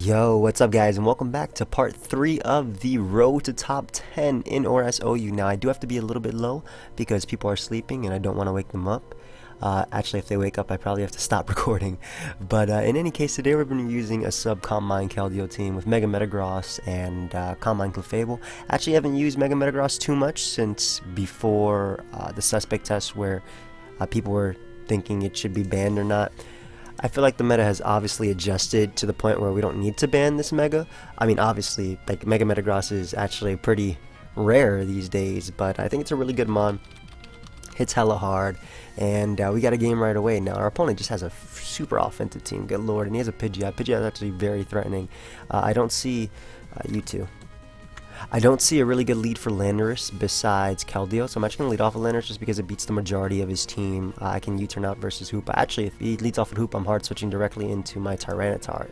Yo, what's up guys, and welcome back to part 3 of the road to top 10 in ORAS OU. Now I do have to be a little bit low because people are sleeping and I don't want to wake them up. Actually, if they wake up I probably have to stop recording. But in any case, today we're going to be using a sub Combine Keldeo team with Mega Metagross and Combine Clefable. Actually, I haven't used Mega Metagross too much since before the suspect test where people were thinking it should be banned or not. I feel like the meta has obviously adjusted to the point where we don't need to ban this Mega. I mean, obviously, like Mega Metagross is actually pretty rare these days, but I think it's a really good mon. Hits hella hard, and we got a game right away. Now, our opponent just has a super offensive team, good lord, and he has a Pidgeot. Pidgeot is actually very threatening. I don't see you two. I don't see a really good lead for Landorus besides Keldeo, so I'm actually going to lead off with Landorus just because it beats the majority of his team. I can U-turn out versus Hoopa. Actually, if he leads off with Hoopa, I'm hard switching directly into my Tyranitar.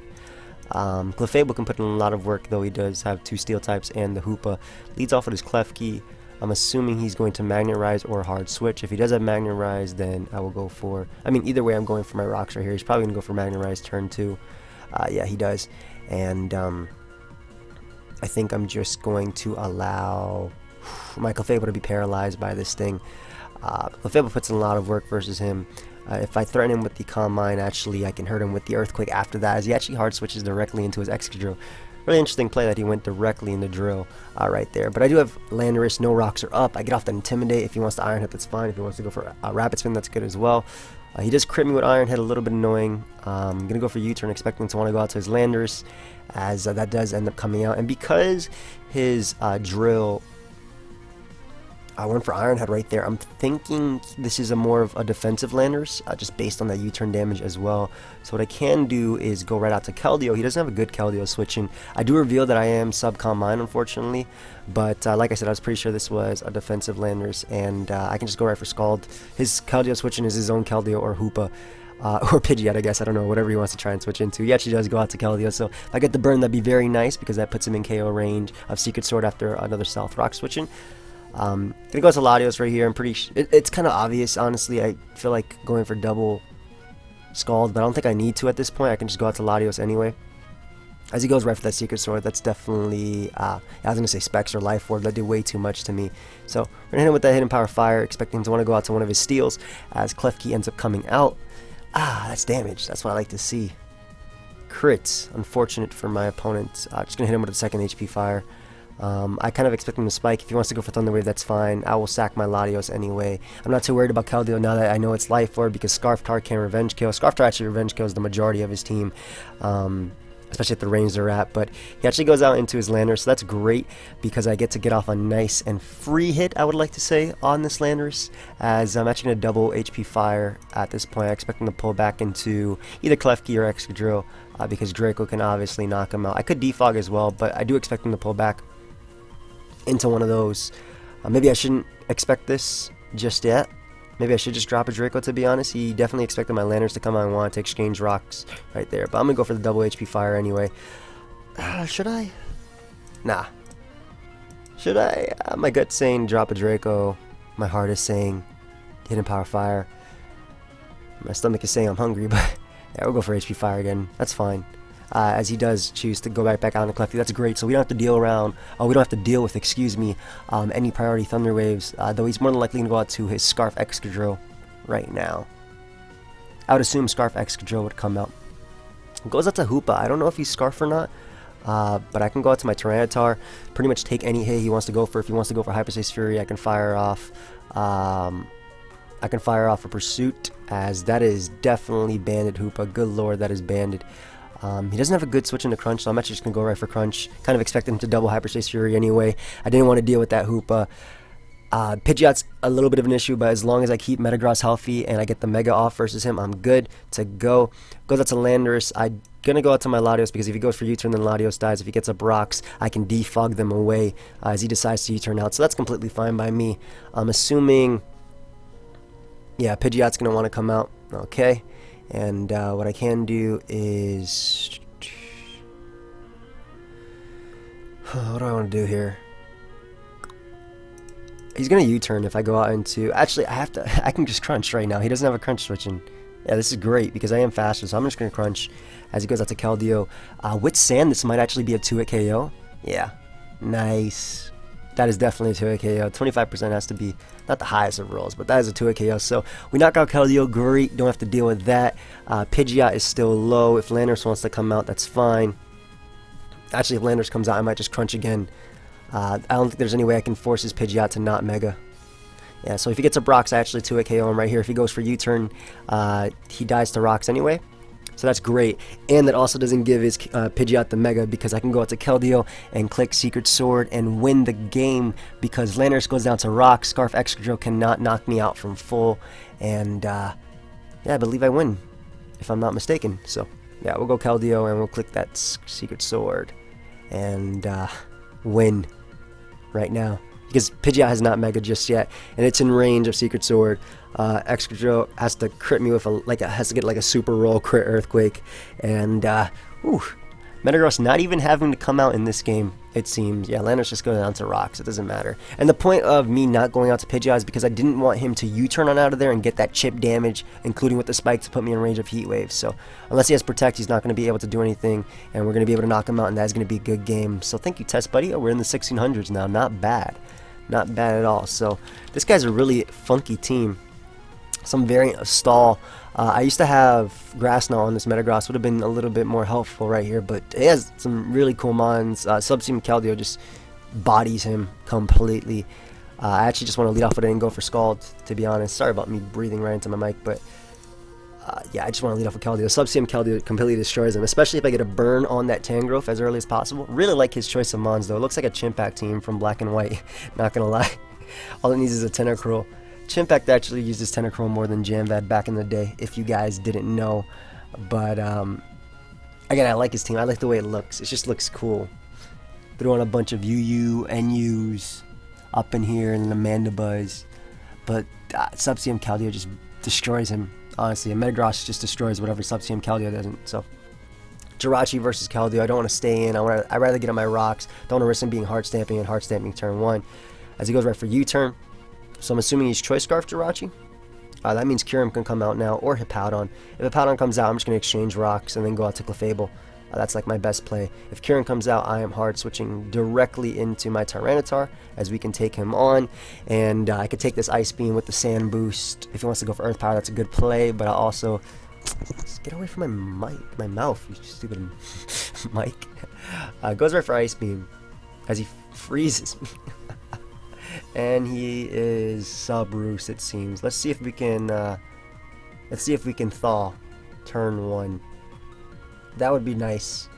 Clefable can put in a lot of work, though he does have 2 steel types, and the Hoopa leads off with his Klefki. I'm assuming he's going to Magnet Rise or Hard Switch. If he does have Magnet Rise, then I will go for... I mean, either way, I'm going for my Rocks right here. He's probably going to go for Magnet Rise turn 2. Yeah, he does. And... I think I'm just going to allow my Clefable to be paralyzed by this thing. Clefable puts in a lot of work versus him. If I threaten him with the Combine, actually I can hurt him with the Earthquake after that, as he actually hard switches directly into his Excadrill. Really interesting play that he went directly in the drill right there. But I do have Landorus, no rocks are up. I get off the Intimidate. If he wants to Iron Head, that's fine. If he wants to go for Rapid Spin, that's good as well. He does crit me with Iron Head, a little bit annoying. I'm going to go for U-turn, expecting to want to go out to his Landorus, as that does end up coming out. And because his drill went for Iron Head right there, I'm thinking this is a more of a defensive Landorus, just based on that U-turn damage as well. So what I can do is go right out to Keldeo. He doesn't have a good Keldeo switching. I do reveal that I am sub-Combine, unfortunately, but like I said, I was pretty sure this was a defensive Landorus, and I can just go right for Scald. His Keldeo switching is his own Keldeo or Hoopa. Or Pidgeot, I guess, I don't know, whatever he wants to try and switch into. He actually does go out to Keldeo, so if I get the burn, that'd be very nice, because that puts him in KO range of Secret Sword after another South Rock switching. Gonna go to Latios right here. I'm pretty it's kind of obvious, honestly. I feel like going for double Scald, but I don't think I need to at this point. I can just go out to Latios anyway. As he goes right for that Secret Sword, that's definitely, I was going to say Specs or Life Orb. That did way too much to me. So we're going to hit him with that Hidden Power Fire, expecting him to want to go out to one of his Steels, as Klefki ends up coming out. That's damage. That's what I like to see. Crits. Unfortunate for my opponent. Just going to hit him with a second HP Fire. I kind of expect him to spike. If he wants to go for Thunder Wave, that's fine. I will sack my Latios anyway. I'm not too worried about Keldeo now that I know it's Life Orb, because Scarftar can Revenge Kill. Scarftar actually Revenge Kills the majority of his team, especially at the range they're at. But he actually goes out into his Landorus, so that's great, because I get to get off a nice and free hit, I would like to say, on this Landorus, as I'm actually going to double HP Fire at this point. I expect him to pull back into either Klefki or Excadrill, because Draco can obviously knock him out. I could defog as well, but I do expect him to pull back into one of those. Maybe I shouldn't expect this just yet. Maybe I should just drop a Draco, to be honest. He definitely expected my Landorus to come out and want to exchange rocks right there. But I'm going to go for the double HP Fire anyway. Should I? Nah. Should I? My gut's saying drop a Draco. My heart is saying Hidden Power Fire. My stomach is saying I'm hungry, but yeah, we'll go for HP Fire again. That's fine. As he does choose to go back out on Klefki. That's great, so we don't have to deal around, we don't have to deal with, excuse me, any priority Thunder Waves, though he's more than likely going to go out to his Scarf Excadrill right now. I would assume Scarf Excadrill would come out. Goes out to Hoopa. I don't know if he's Scarf or not, but I can go out to my Tyranitar, pretty much take any hit he wants to go for. If he wants to go for Hyperspace Fury, I can fire off a Pursuit, as that is definitely banded Hoopa. Good lord, that is banded. He doesn't have a good switch into Crunch, so I'm actually just going to go right for Crunch. Kind of expected him to double Hyperspace Fury anyway. I didn't want to deal with that Hoopa. Pidgeot's a little bit of an issue, but as long as I keep Metagross healthy and I get the Mega off versus him, I'm good to go. Goes out to Landorus. I'm going to go out to my Latios, because if he goes for U-turn, then Latios dies. If he gets up rocks, I can defog them away as he decides to U-turn out. So that's completely fine by me. I'm assuming, yeah, Pidgeot's going to want to come out. Okay. And what I can do is, what do I want to do here? He's gonna U-turn if I go out into. Actually, I can just Crunch right now. He doesn't have a Crunch switching. Yeah, this is great because I am faster, so I'm just going to crunch as he goes out to Keldeo. With Sand, this might actually be a 2-hit KO. Yeah, nice. That is definitely a 2-hit KO. 25% has to be not the highest of rolls, but that is a 2-hit KO. So we knock out Keldeo, great. Don't have to deal with that. Pidgeot is still low. If Landorus wants to come out, that's fine. Actually, if Landorus comes out, I might just crunch again. I don't think there's any way I can force his Pidgeot to not Mega. Yeah, so if he gets a Brox, I actually 2-hit KO him right here. If he goes for U-turn, he dies to Rocks anyway. So that's great. And that also doesn't give his Pidgeot the Mega because I can go out to Keldeo and click Secret Sword and win the game because Landorus goes down to Rocks. Scarf Excadrill cannot knock me out from full. And yeah, I believe I win, if I'm not mistaken. So yeah, we'll go Keldeo and we'll click that Secret Sword and win right now. Because Pidgeot has not Mega just yet, and it's in range of Secret Sword. Excadrill has to crit me with has to get like a super roll crit Earthquake, and Metagross not even having to come out in this game, it seems. Yeah, Landorus just goes down to Rocks. It doesn't matter. And the point of me not going out to Pidgeot is because I didn't want him to U-turn on out of there and get that chip damage, including with the spike, to put me in range of Heat Wave. So unless he has Protect, he's not going to be able to do anything, and we're going to be able to knock him out, and that's going to be a good game. So thank you, Test Buddy. We're in the 1600s now. Not bad. Not bad at all. So this guy's a really funky team. Some variant of Stall. I used to have Grass Knot on this Metagross. Would have been a little bit more helpful right here, but it has some really cool mons. Subseam Keldeo just bodies him completely. I actually just want to lead off with it and go for Scald, to be honest. Sorry about me breathing right into my mic, but yeah, I just want to lead off with Keldeo. Subseam Keldeo completely destroys him, especially if I get a burn on that Tangrowth as early as possible. Really like his choice of mons, though. It looks like a Chimpact team from Black and White, not going to lie. All it needs is a Tentacruel. Chimpact actually uses Tentacruel more than Jamvad back in the day, if you guys didn't know. But, again, I like his team. I like the way it looks. It just looks cool. Throwing a bunch of UU, NUs up in here and an Amandabuzz. But Subseam Keldeo just destroys him. Honestly, a Metagross just destroys whatever Subseam Keldeo doesn't. So, Jirachi versus Keldeo. I don't want to stay in. I'd rather get on my Rocks. Don't want to risk him being Heart Stamping and Heart Stamping turn 1. As he goes right for U-turn. So I'm assuming he's Choice Scarf Jirachi. That means Kyurem can come out now, or Hippowdon. If Hippowdon comes out, I'm just going to exchange Rocks and then go out to Clefable. That's like my best play. If Kyurem comes out, I am hard switching directly into my Tyranitar, as we can take him on. And I could take this Ice Beam with the Sand Boost. If he wants to go for Earth Power, that's a good play. But I also... Just get away from my mic, my mouth, you stupid mic. Goes right for Ice Beam, as he freezes me. And he is Sub-Roost, it seems. Let's see if we can thaw turn 1. That would be nice.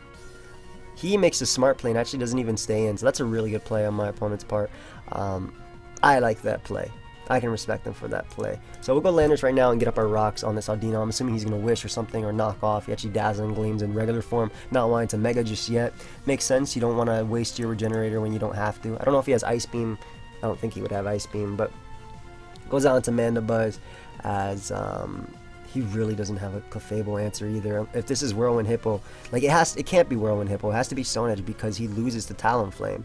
He makes a smart play and actually doesn't even stay in, so that's a really good play on my opponent's part. I like that play. I can respect him for that play. So we'll go Landorus right now and get up our Rocks on this Audino. I'm assuming he's going to Wish or something, or knock off. He actually Dazzling Gleams in regular form, not wanting to Mega just yet. Makes sense. You don't want to waste your Regenerator when you don't have to. I don't know if he has Ice Beam. I don't think he would have Ice Beam, but goes out into Mandibuzz as he really doesn't have a Clefable answer either. If this is Whirlwind Hippo, like it can't be Whirlwind Hippo. It has to be Stone Edge because he loses the Talonflame.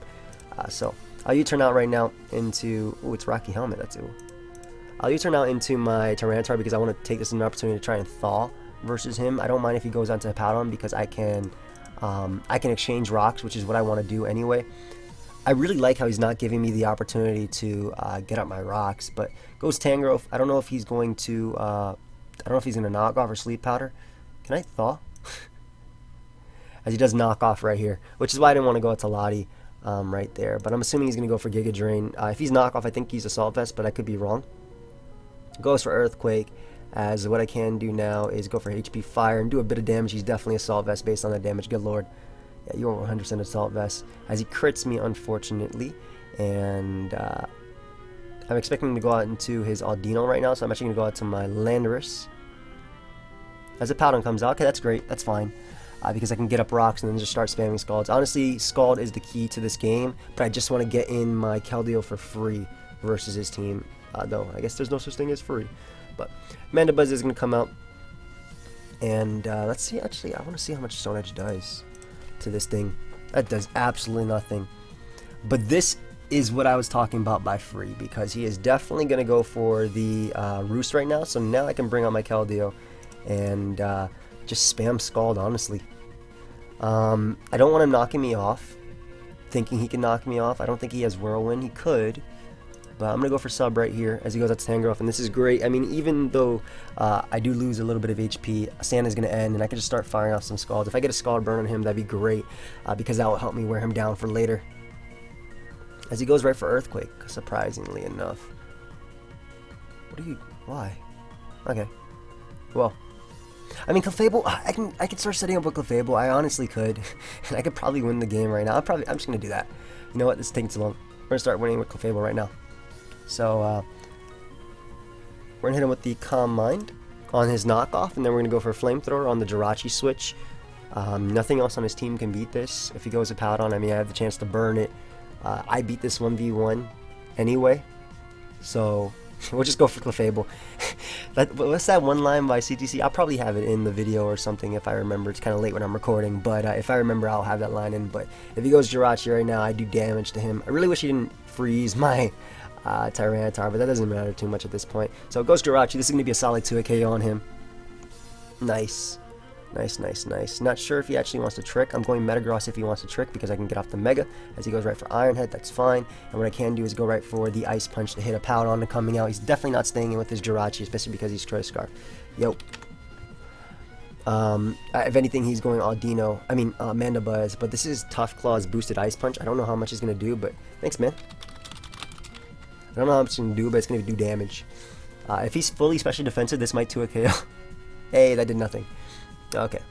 So I'll U-turn out right now into... Ooh, it's Rocky Helmet. That's ooh. I'll U-turn out into my Tyranitar because I want to take this as an opportunity to try and thaw versus him. I don't mind if he goes on to Hippowdon because I can exchange Rocks, which is what I want to do anyway. I really like how he's not giving me the opportunity to get up my Rocks, but goes Tangrowth. I don't know if he's going to knock off or Sleep Powder. Can I thaw? As he does knock off right here, which is why I didn't want to go out to Lottie right there. But I'm assuming he's going to go for Giga Drain. If he's knock off, I think he's Assault Vest, but I could be wrong. Goes for Earthquake, as what I can do now is go for HP Fire and do a bit of damage. He's definitely Assault Vest based on that damage. Good lord. Yeah, you are 100% Assault Vest, as he crits me, unfortunately. And I'm expecting him to go out into his Audino right now, so I'm actually going to go out to my Landorus. As a Powdon comes out, okay, that's great, that's fine. Because I can get up Rocks and then just start spamming Scalds. Honestly, Scald is the key to this game, but I just want to get in my Keldeo for free versus his team. Though, I guess there's no such thing as free. But Mandibuzz is going to come out. And let's see, actually, I want to see how much Stone Edge does to this thing. That does absolutely nothing. But this is what I was talking about by free, because he is definitely going to go for the Roost right now. So now I can bring out my Keldeo and just spam Scald, honestly. I don't want him knocking me off, thinking he can knock me off. I don't think he has Whirlwind. He could, but I'm going to go for sub right here as he goes out to Tangrowth, and this is great. I mean, even though I do lose a little bit of HP, Sand is going to end, and I can just start firing off some Scald. If I get a Scald burn on him, that'd be great, because that will help me wear him down for later. As he goes right for Earthquake, surprisingly enough. What are you... Why? Okay. Well... I mean, Clefable, I can start setting up with Clefable. I honestly could, and I could probably win the game right now. I'm just gonna do that. You know what? This is taking too long. We're gonna start winning with Clefable right now. So we're gonna hit him with the Calm Mind on his knockoff, and then we're gonna go for a Flamethrower on the Jirachi switch. Nothing else on his team can beat this. If he goes a Powdon, I mean, I have the chance to burn it. I beat this 1v1 anyway, so we'll just go for Clefable. What's that one line by CTC? I'll probably have it in the video or something if I remember. It's kind of late when I'm recording, but if I remember, I'll have that line in. But if he goes Jirachi right now, I do damage to him. I really wish he didn't freeze my Tyranitar, but that doesn't matter too much at this point. So it goes Jirachi. This is going to be a solid 2 KO on him. Nice. Nice, nice, nice. Not sure if he actually wants to trick. I'm going Metagross if he wants to trick because I can get off the Mega. As he goes right for Iron Head, that's fine. And what I can do is go right for the Ice Punch to hit a Powdon to coming out. He's definitely not staying in with his Jirachi, especially because he's Choice Scarf. Yo. If anything, he's going Audino. I mean, Mandibuzz. But this is Tough Claw's boosted Ice Punch. I don't know how much he's going to do, but thanks, man. I don't know how much it's going to do, but it's going to do damage. If he's fully special defensive, this might 2 KO. Hey, that did nothing. Okay,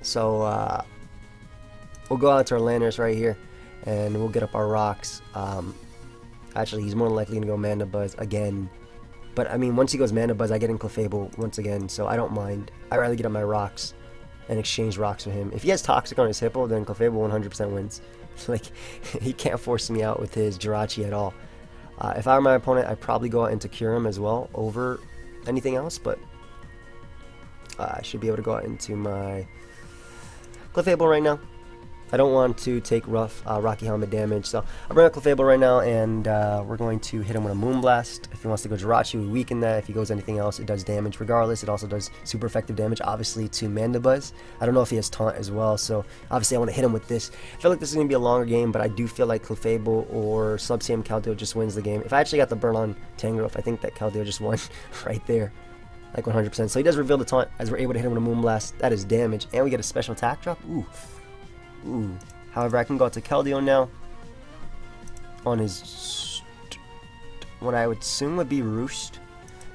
so we'll go out to our Landers right here, and we'll get up our rocks. Actually, he's more likely to go Mandibuzz again, but I mean, once he goes Mandibuzz, I get in Clefable once again, so I don't mind. I'd rather get up my rocks and exchange rocks with him. If he has Toxic on his Hippo, then Clefable 100% wins. Like, he can't force me out with his Jirachi at all. If I were my opponent, I'd probably go out into Kyurem as well over anything else, but I should be able to go out into my Clefable right now. I don't want to take Rocky Helmet damage, so I'll bring out Clefable right now, and we're going to hit him with a Moonblast. If he wants to go Jirachi, we weaken that. If he goes anything else, it does damage regardless. It also does super effective damage, obviously, to Mandibuzz. I don't know if he has Taunt as well, so obviously I want to hit him with this. I feel like this is going to be a longer game, but I do feel like Clefable or Sub-Saiyan Keldeo just wins the game. If I actually got the burn on Tangrowth, I think that Keldeo just won right there. Like 100%. So he does reveal the taunt as we're able to hit him with a Moonblast. That is damage. And we get a special attack drop. Ooh. Ooh. However, I can go out to Keldeo now. On his... what I would assume would be Roost.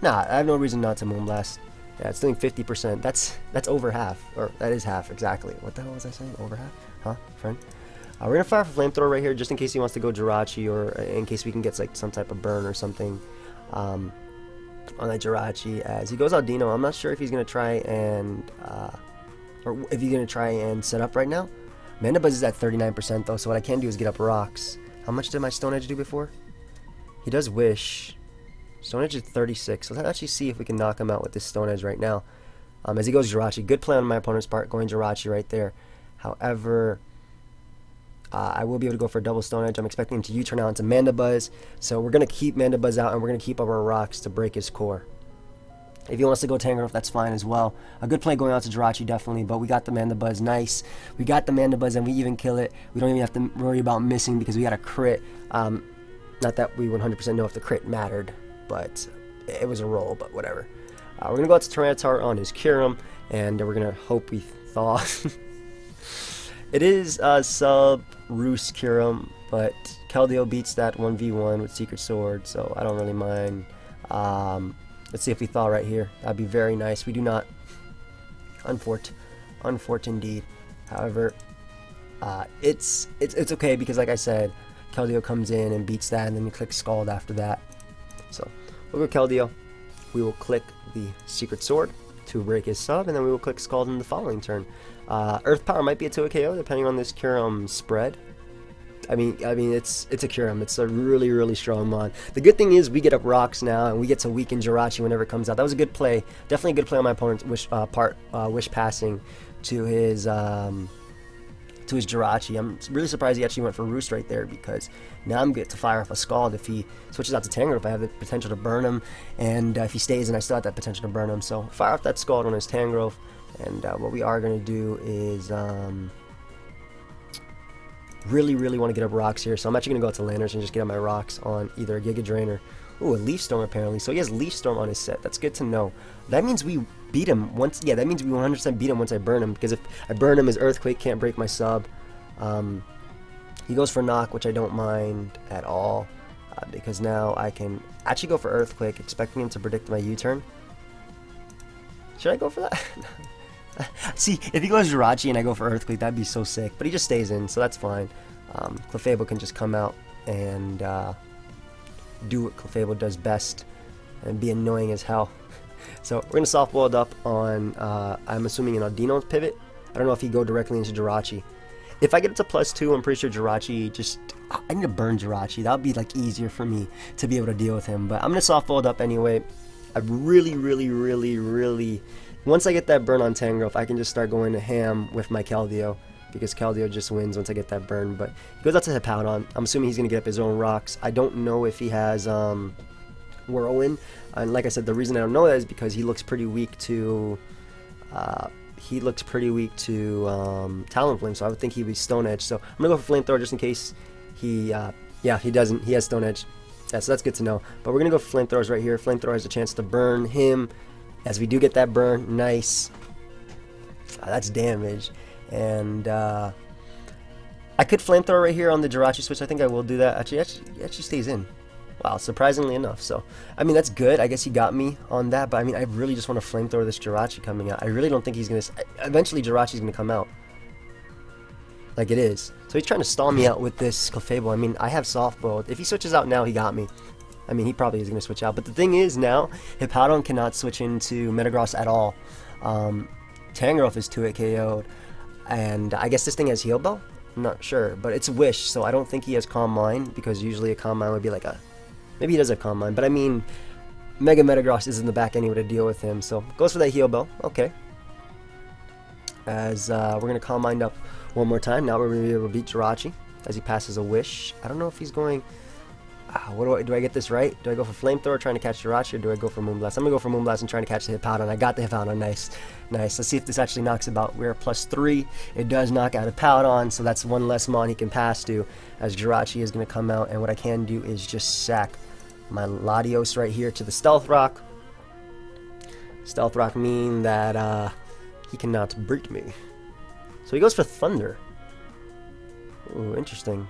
Nah, I have no reason not to Moonblast. Yeah, it's doing 50%. That's over half. Or, that is half, exactly. What the hell was I saying? Over half? Huh, friend? We're going to fire for Flamethrower right here, just in case he wants to go Jirachi, or in case we can get like some type of burn or something. On that Jirachi as he goes Audino. I'm not sure if he's going to try and or if he's going to try and set up right now. Mandibuzz is at 39% though, so what I can do is get up rocks. How much did my Stone Edge do before? He does Wish. Stone Edge is 36, so let's actually see if we can knock him out with this Stone Edge right now. As he goes Jirachi. Good play on my opponent's part, going Jirachi right there. However, I will be able to go for a double Stone Edge. I'm expecting him to U-turn out into Mandibuzz. So we're going to keep Mandibuzz out, and we're going to keep up our rocks to break his core. If he wants to go Tangrowth, that's fine as well. A good play going out to Jirachi, definitely. But we got the Mandibuzz. Nice. We got the Mandibuzz, and we even kill it. We don't even have to worry about missing because we got a crit. Not that we 100% know if the crit mattered, but it was a roll, but whatever. We're going to go out to Tyranitar on his Kyurem, and we're going to hope we thaw. It is sub Roost Kyurem, but Keldeo beats that 1v1 with Secret Sword, so I don't really mind. Let's see if we thaw right here. That'd be very nice. We do not. Unfort indeed. However, it's okay because, like I said, Keldeo comes in and beats that, and then we click Scald after that. So we'll go Keldeo. We will click the Secret Sword to break his sub, and then we will click Scald in the following turn. Earth Power might be a 2 KO depending on this Kyurem spread. I mean, it's a Kyurem. It's a really, really strong mon. The good thing is we get up rocks now, and we get to weaken Jirachi whenever it comes out. That was a good play. Definitely a good play on my opponent's wish passing to his to his Jirachi. I'm really surprised he actually went for Roost right there, because now I'm good to fire off a Scald. If he switches out to Tangrowth, I have the potential to burn him, and if he stays in, I still have that potential to burn him. So fire off that Scald on his Tangrowth, and what we are going to do is really want to get up rocks here. So I'm actually going to go out to Landers and just get up my rocks on either a Giga Drain or, ooh, a Leaf Storm apparently. So he has Leaf Storm on his set. That's good to know. That means we beat him once. Yeah, that means we 100% beat him once I burn him, because if I burn him, his Earthquake can't break my sub. He goes for Knock, which I don't mind at all, because now I can actually go for Earthquake, expecting him to predict my U-turn. Should I go for that? See, if he goes Jirachi and I go for Earthquake, that'd be so sick. But he just stays in, so that's fine. Clefable can just come out and do what Clefable does best and be annoying as hell. So we're going to softball it up on, I'm assuming, an Audino's pivot. I don't know if he go directly into Jirachi. If I get it to +2, I'm pretty sure Jirachi just... I need to burn Jirachi. That would be like easier for me to be able to deal with him. But I'm going to softball it up anyway. I really... Once I get that burn on Tangrowth, I can just start going to ham with my Keldeo, because Keldeo just wins once I get that burn. But he goes out to Hippowdon. I'm assuming he's going to get up his own rocks. I don't know if he has Whirlwind. And like I said, the reason I don't know that is because he looks pretty weak to... Talonflame, so I would think he'd be Stone Edge. So I'm going to go for Flamethrower just in case he... yeah, he doesn't. He has Stone Edge. Yeah, so that's good to know. But we're going to go for Flamethrowers right here. Flamethrower has a chance to burn him. As we do get that burn, nice. That's damage. And I could Flamethrower right here on the Jirachi switch. I think I will do that. Actually stays in. Wow, surprisingly enough. So, I mean, that's good. I guess he got me on that. But, I mean, I really just want to Flamethrower this Jirachi coming out. I really don't think he's going to... Eventually, Jirachi's going to come out. Like it is. So, he's trying to stall me out with this Clefable. I mean, I have Softball. If he switches out now, he got me. I mean, he probably is going to switch out. But the thing is, now, Hippowdon cannot switch into Metagross at all. Tangrowth is 2-hit KO'd. And I guess this thing has Heal Bell? I'm not sure. But it's Wish, so I don't think he has Calm Mind, because usually a Calm Mind would be like a... Maybe he does have Calm Mind, but I mean, Mega Metagross is in the back anyway to deal with him. So, goes for that Heal Bell. Okay. As we're going to Calm Mind up one more time. Now we're going to be able to beat Jirachi as he passes a Wish. I don't know if he's going... what do I get this right? Do I go for Flamethrower trying to catch Jirachi, or do I go for Moonblast? I'm going to go for Moonblast and trying to catch the Hippowdon. I got the Hippowdon. Nice. Nice. Let's see if this actually knocks about. We're at +3. It does knock out Hippowdon, so that's one less Mon he can pass to, as Jirachi is going to come out. And what I can do is just sack my Latios right here to the Stealth Rock. Stealth Rock mean that he cannot beat me. So he goes for Thunder. Ooh, interesting.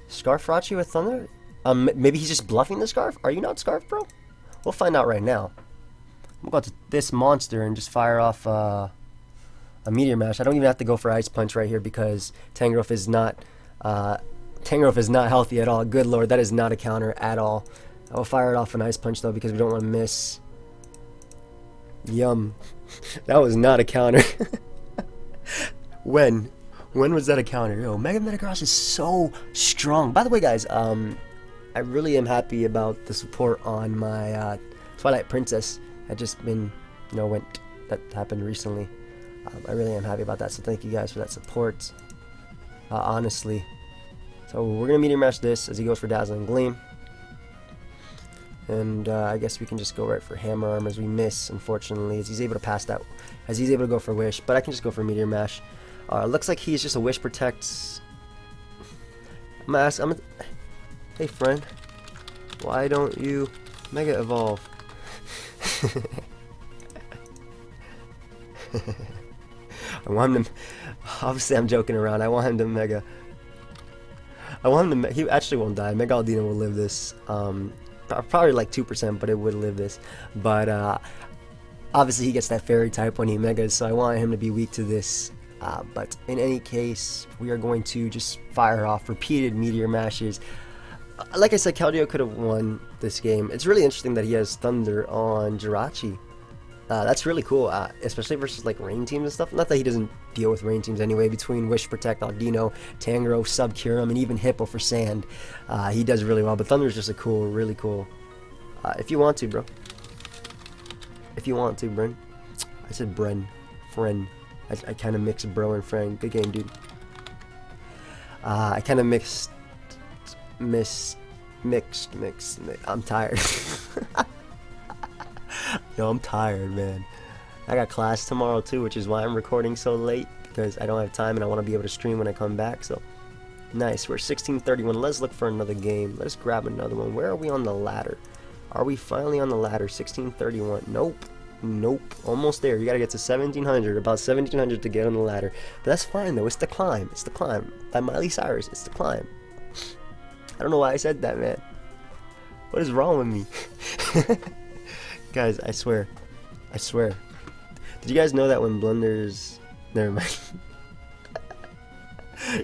Scarf Rachi with Thunder? Maybe he's just bluffing the Scarf? Are you not Scarf, bro? We'll find out right now. I'm going to go to this monster and just fire off a Meteor Mash. I don't even have to go for Ice Punch right here, because Tangrowth is not healthy at all. Good lord, that is not a counter at all. I will fire it off an Ice Punch though, because we don't want to miss. Yum. That was not a counter. When was that a counter? Yo, Mega Metagross is so strong. By the way, guys, I really am happy about the support on my Twilight Princess. Had just been, that happened recently. I really am happy about that, so thank you guys for that support. Honestly. So we're going to Meteor Mash this as he goes for Dazzling Gleam. And I guess we can just go right for Hammer Arm as we miss, unfortunately, as he's able to pass that, as he's able to go for Wish. But I can just go for Meteor Mash. Looks like he's just a Wish Protect. I'm gonna ask, hey friend, why don't you Mega Evolve? I want him to, obviously I'm joking around, I want him to Mega. He actually won't die. Mega Aldino will live this. Probably like 2%, but it would live this. But obviously he gets that Fairy type when he Megas, so I want him to be weak to this. But in any case, we are going to just fire off repeated Meteor Mashes. Like I said, Keldeo could have won this game. It's really interesting that he has Thunder on Jirachi. That's really cool, especially versus like rain teams and stuff. Not that he doesn't deal with rain teams anyway. Between Wish Protect, Aldino, Tangrowth, Subcurum, and even Hippo for Sand, he does really well. But Thunder is just a cool, really cool. If you want to, bro. If you want to, Bren. I said Bren. Friend. I kind of mixed bro and friend. Good game, dude. I kind of mixed. I'm tired. Yo, I'm tired, man. I got class tomorrow too, which is why I'm recording so late, because I don't have time and I want to be able to stream when I come back. So nice. We're 16:31. Let's look for another game. Let's grab another one. Where are we on the ladder? Are we finally on the ladder? 16:31. Nope. Nope. Almost there. You gotta get to 1700. About 1700 to get on the ladder. But that's fine though. It's the climb. It's the climb. By Miley Cyrus. It's the climb. I don't know why I said that, man. What is wrong with me? Guys, I swear. I swear. Did you guys know that when blunders... Never mind.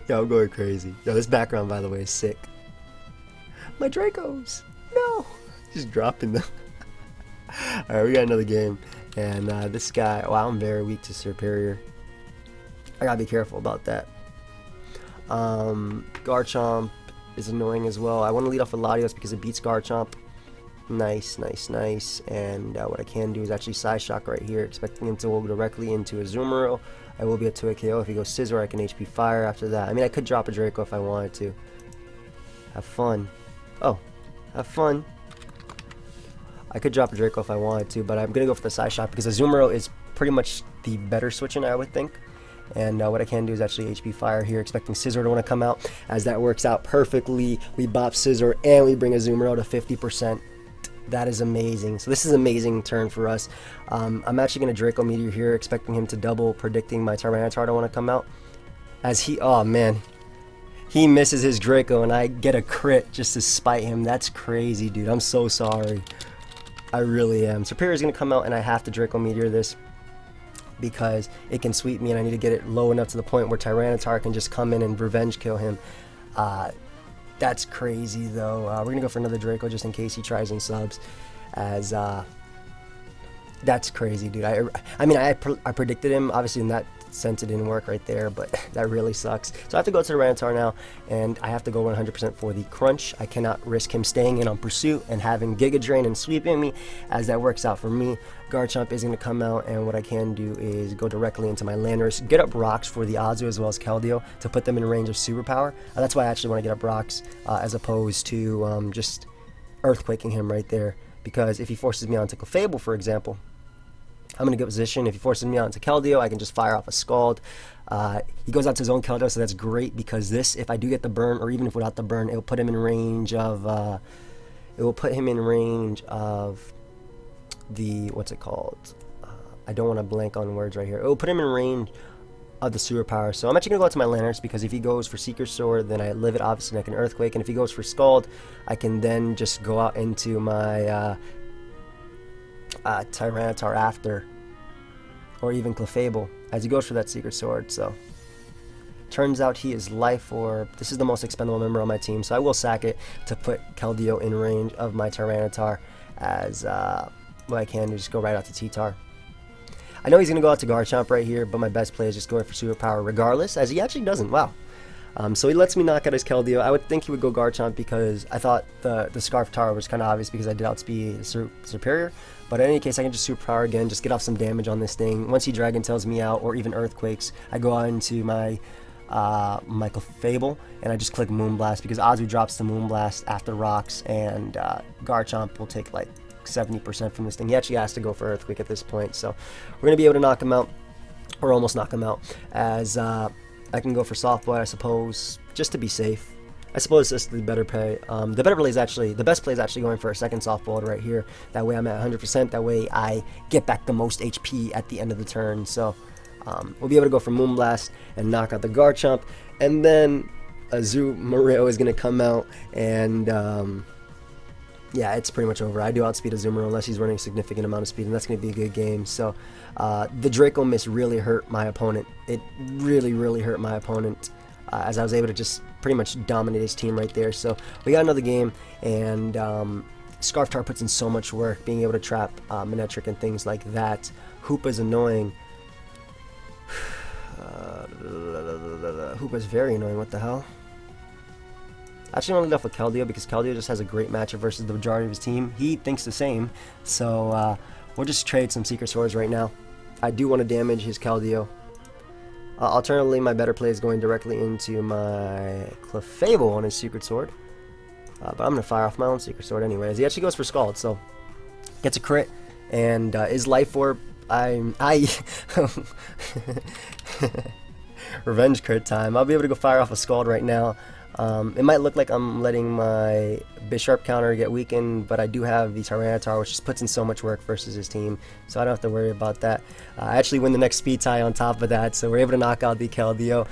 Yo, I'm going crazy. Yo, this background, by the way, is sick. My Dracos! No! Just dropping them. Alright, we got another game. And this guy... Wow, I'm very weak to Superior. I gotta be careful about that. Garchomp is annoying as well. I want to lead off with Latios because it beats Garchomp. Nice, nice, nice. And what I can do is actually Side Shock right here, expecting him to go directly into a Azumarill. I will be at 2 KO. If he goes Scizor, I can HP Fire after that. I mean, I could drop a Draco if I wanted to. Have fun. Oh, have fun. I could drop a Draco if I wanted to, but I'm going to go for the Side Shock because Azumarill is pretty much the better switch in, I would think. And what I can do is actually HP Fire here, expecting Scizor to want to come out. As that works out perfectly, we bop Scizor and we bring Azumarill to 50%. That is amazing. So this is an amazing turn for us. I'm actually going to Draco Meteor here, expecting him to double, predicting my Tyranitar to want to come out. As he, oh man, he misses his Draco and I get a crit just to spite him. That's crazy, dude. I'm so sorry. I really am. Superior is going to come out and I have to Draco Meteor this because it can sweep me and I need to get it low enough to the point where Tyranitar can just come in and revenge kill him. That's crazy though. We're gonna go for another Draco just in case he tries and subs, as that's crazy, dude. I mean I predicted him, obviously in that sense it didn't work right there, but that really sucks. So I have to go to the Tyranitar now, and I have to go 100% for the crunch. I cannot risk him staying in on pursuit and having Giga Drain and sweeping me, as that works out for me. Garchomp is going to come out, and what I can do is go directly into my Landorus, get up rocks for the Azu as well as Keldeo to put them in range of superpower. That's why I actually want to get up rocks as opposed to just earthquaking him right there, because if he forces me onto Clefable, for example, I'm in a good position. If he forces me onto Keldeo, I can just fire off a Scald. He goes out to his own Keldeo, so that's great, because this, if I do get the burn, or even if without the burn, it will put him in range of the, what's it called? I don't want to blank on words right here. It will put him in range of the superpower. So I'm actually going to go out to my Landorus, because if he goes for Seeker Sword, then I live it, obviously, and I can Earthquake. And if he goes for Scald, I can then just go out into my Tyranitar after, or even Clefable, as he goes for that Secret Sword. So turns out he is Life Orb. This is the most expendable member on my team, so I will sack it to put Keldeo in range of my Tyranitar, as what I can do is just go right out to T-Tar. I know he's going to go out to Garchomp right here, but my best play is just going for superpower regardless, as he actually doesn't. Wow. So he lets me knock out his Keldeo. I would think he would go Garchomp because I thought the Scarf Tower was kind of obvious because I did outspeed Superior. But in any case, I can just superpower again, just get off some damage on this thing. Once he Dragon Tails me out, or even Earthquakes, I go out into my Clefable, and I just click Moonblast, because Azu drops the Moonblast after rocks, and Garchomp will take like 70% from this thing. He actually has to go for Earthquake at this point, so we're going to be able to knock him out, or almost knock him out, as I can go for Soft Boy, I suppose, just to be safe. I suppose this is the better play. The better play is actually, the best play is actually going for a second Soft Ball right here. That way I'm at 100%. That way I get back the most HP at the end of the turn. So we'll be able to go for Moonblast and knock out the Garchomp. And then Azumarill is going to come out, and yeah, it's pretty much over. I do outspeed Azumarill unless he's running a significant amount of speed, and that's going to be a good game. So the Draco miss really hurt my opponent. It really, really hurt my opponent, as I was able to just pretty much dominate his team right there. So we got another game, and Scarf Tar puts in so much work, being able to trap Manectric and things like that. Hoopa's annoying. Hoopa's very annoying. What the hell? Actually, I want to lead off with Keldeo, because Keldeo just has a great matchup versus the majority of his team. He thinks the same, so we'll just trade some Secret Swords right now. I do want to damage his Keldeo, Alternatively, my better play is going directly into my Clefable on his Secret Sword. But I'm going to fire off my own Secret Sword anyways. He actually goes for Scald, so gets a crit. And his Life Orb, Revenge crit time. I'll be able to go fire off a Scald right now. It might look like I'm letting my Bisharp counter get weakened, but I do have the Tyranitar, which just puts in so much work versus his team, so I don't have to worry about that. I actually win the next speed tie on top of that, so we're able to knock out the Keldeo.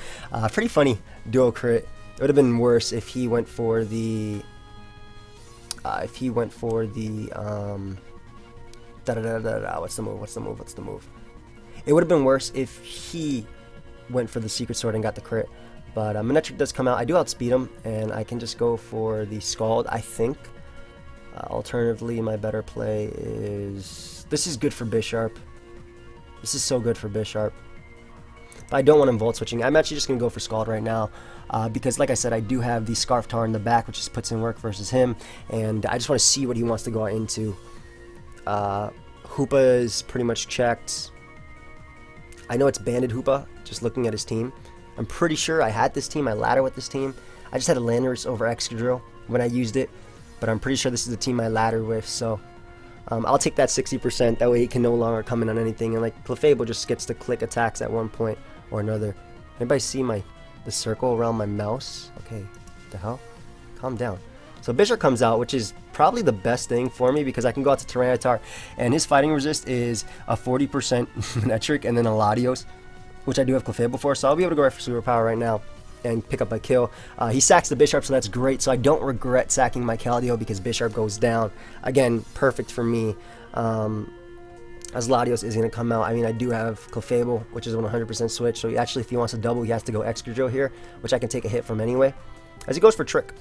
Pretty funny duo crit. It would have been worse if he went for the what's the move? It would have been worse if he went for the Secret Sword and got the crit. But Manectric does come out. I do outspeed him, and I can just go for the Scald, I think. Alternatively, my better play is... This is good for Bisharp. This is so good for Bisharp. But I don't want him Volt Switching. I'm actually just going to go for Scald right now. Because, like I said, I do have the Scarf Tar in the back, which just puts in work versus him. And I just want to see what he wants to go into. Hoopa is pretty much checked. I know it's Banded Hoopa, just looking at his team. I'm pretty sure I had this team, I ladder with this team. I just had a Landorus over Excadrill when I used it, but I'm pretty sure this is the team I ladder with, so I'll take that 60%, that way he can no longer come in on anything, and like Clefable just gets to click attacks at one point or another. Anybody see the circle around my mouse? Okay, what the hell? Calm down. So Bisharp comes out, which is probably the best thing for me because I can go out to Tyranitar, and his fighting resist is a 40% Manectric and then a Latios, which I do have Clefable for, so I'll be able to go right for Superpower right now and pick up a kill. He sacks the Bisharp, so that's great, so I don't regret sacking my Keldeo because Bisharp goes down. Again, perfect for me, as Latios is going to come out. I mean, I do have Clefable, which is a 100% switch, so actually if he wants to double, he has to go Excadrill here, which I can take a hit from anyway, as he goes for Trick.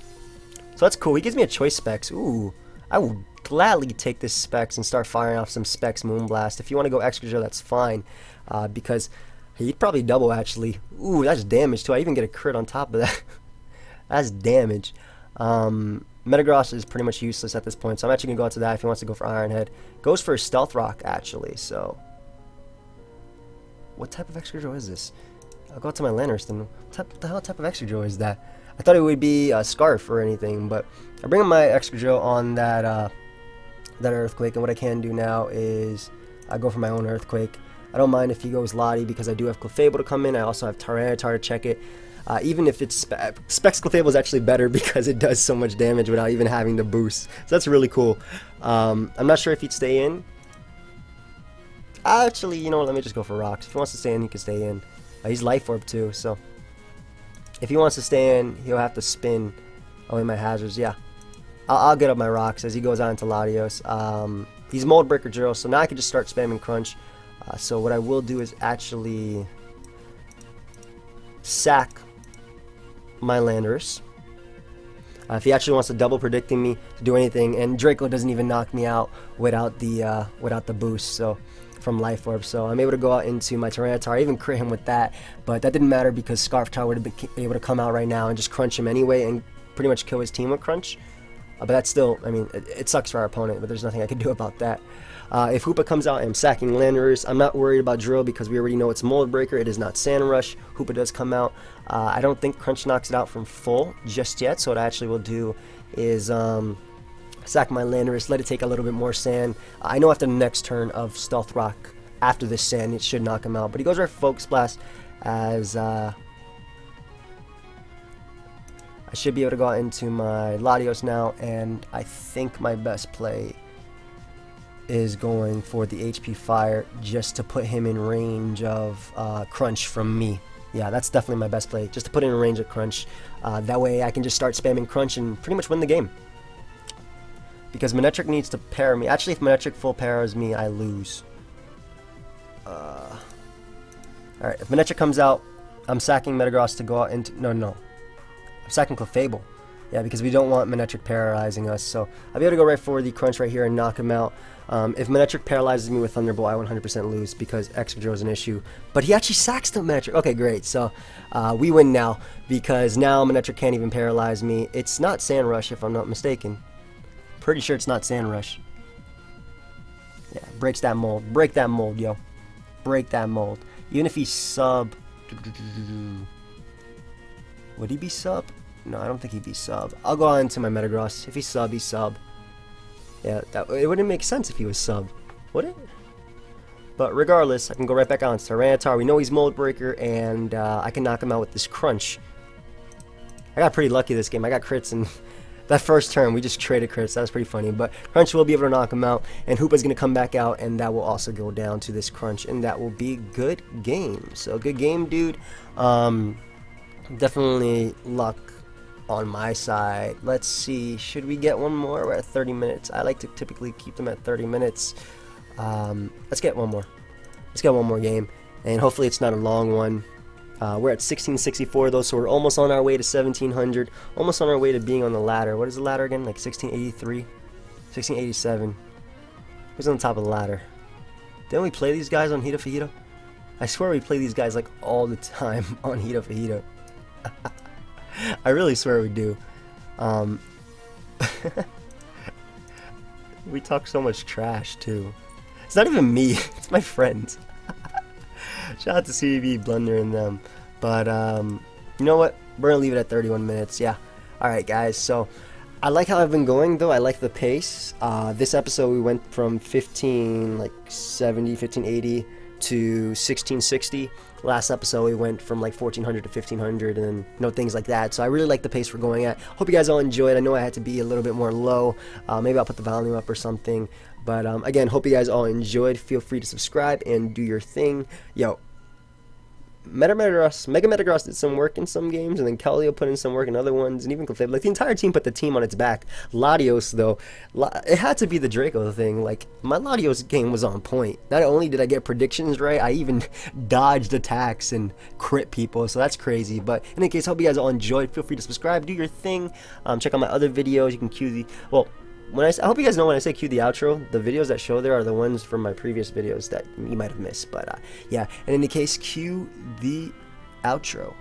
So that's cool. He gives me a choice Specs. Ooh, I will gladly take this Specs and start firing off some Specs Moonblast. If you want to go Excadrill, that's fine, because... He'd probably double, actually. Ooh, that's damage, too. I even get a crit on top of that. That's damage. Metagross is pretty much useless at this point, so I'm actually going to go out to that if he wants to go for Iron Head. Goes for Stealth Rock, actually, so... What type of Excadrill is this? I'll go out to my Landorus, then what the hell type of Excadrill is that? I thought it would be a Scarf or anything, but I bring up my Excadrill on that Earthquake, and what I can do now is I go for my own Earthquake. I don't mind if he goes Lottie because I do have Clefable to come in. I also have Tyranitar to check it. Even if it's Specs Clefable is actually better because it does so much damage without even having to boost. So that's really cool. I'm not sure if he'd stay in. Actually, you know what? Let me just go for Rocks. If he wants to stay in, he can stay in. He's Life Orb too, so if he wants to stay in, he'll have to spin away my hazards. Yeah, I'll get up my Rocks as he goes on into Latios. He's Mold Breaker Drill, so now I can just start spamming Crunch. So what I will do is actually sack my Landorus. If he actually wants to double predicting me to do anything, and Draco doesn't even knock me out without the boost, so from Life Orb. So I'm able to go out into my Tyranitar. I even crit him with that, but that didn't matter because Scarf Tar would have been able to come out right now and just crunch him anyway and pretty much kill his team with Crunch. But that's still, I mean, it sucks for our opponent, but there's nothing I can do about that. If Hoopa comes out, I'm sacking Landorus. I'm not worried about Drill because we already know it's Mold Breaker. It is not Sand Rush. Hoopa does come out. I don't think Crunch knocks it out from full just yet, so what I actually will do is sack my Landorus, let it take a little bit more sand. I know after the next turn of Stealth Rock, after this sand, it should knock him out. But he goes right for Focus Blast as... I should be able to go out into my Latios now, and I think my best play is going for the HP Fire just to put him in range of Crunch from me. Yeah, that's definitely my best play, just to put him in range of Crunch. That way I can just start spamming Crunch and pretty much win the game. Because Manectric needs to pair me. Actually, if Manectric full pairs me, I lose. Alright, if Manectric comes out, I'm sacking Metagross to go out into... No. I'm sacking Clefable. Yeah, because we don't want Manectric paralyzing us. So I'll be able to go right for the Crunch right here and knock him out. If Manectric paralyzes me with Thunderbolt, I 100% lose because Excadrill is an issue. But he actually sacks the Manectric. Okay, great. So we win now because now Manectric can't even paralyze me. It's not Sand Rush if I'm not mistaken. Pretty sure it's not Sand Rush. Yeah, breaks that mold. Break that mold, yo. Break that mold. Even if he sub Would he be sub? No, I don't think he'd be sub. I'll go on to my Metagross. If he's sub, he's sub. Yeah, it wouldn't make sense if he was sub, would it? But regardless, I can go right back on to Tyranitar. We know he's Mold Breaker, and I can knock him out with this Crunch. I got pretty lucky this game. I got crits, and that first turn, we just traded crits. That was pretty funny. But Crunch will be able to knock him out, and Hoopa's going to come back out, and that will also go down to this Crunch, and that will be good game. So, good game, dude. Definitely luck on my side. Let's see. Should we get one more? We're at 30 minutes. I like to typically keep them at 30 minutes. Let's get one more. Let's get one more game, and hopefully it's not a long one. We're at 1664 though, so we're almost on our way to 1700. Almost on our way to being on the ladder. What is the ladder again? Like 1683, 1687. Who's on the top of the ladder? Didn't we play these guys on Hito Fajito? I swear we play these guys like all the time on Hito Fajito. I really swear we do. We talk so much trash too. It's not even me, it's my friends. Shout out to CVB, Blunder, and them. But you know what? We're gonna leave it at 31 minutes. Yeah. Alright guys, so I like how I've been going though. I like the pace. This episode we went from 1580 to 1660. Last episode we went from like 1400 to 1500, and you know, things like that. So I really like the pace we're going at. Hope you guys all enjoyed. I know I had to be a little bit more low. Maybe I'll put the volume up or something. But again, hope you guys all enjoyed. Feel free to subscribe and do your thing. Yo, Mega Metagross did some work in some games, and then Keldeo put in some work in other ones, and even Clefairy. Like, the entire team put the team on its back. Latios, though, it had to be the Draco thing. Like, my Latios game was on point. Not only did I get predictions right, I even dodged attacks and crit people, so that's crazy. But in any case, hope you guys all enjoyed. Feel free to subscribe, do your thing. Check out my other videos. You can cue the... Well, I hope you guys know when I say cue the outro, the videos that show there are the ones from my previous videos that you might have missed. But yeah, in any case, cue the outro.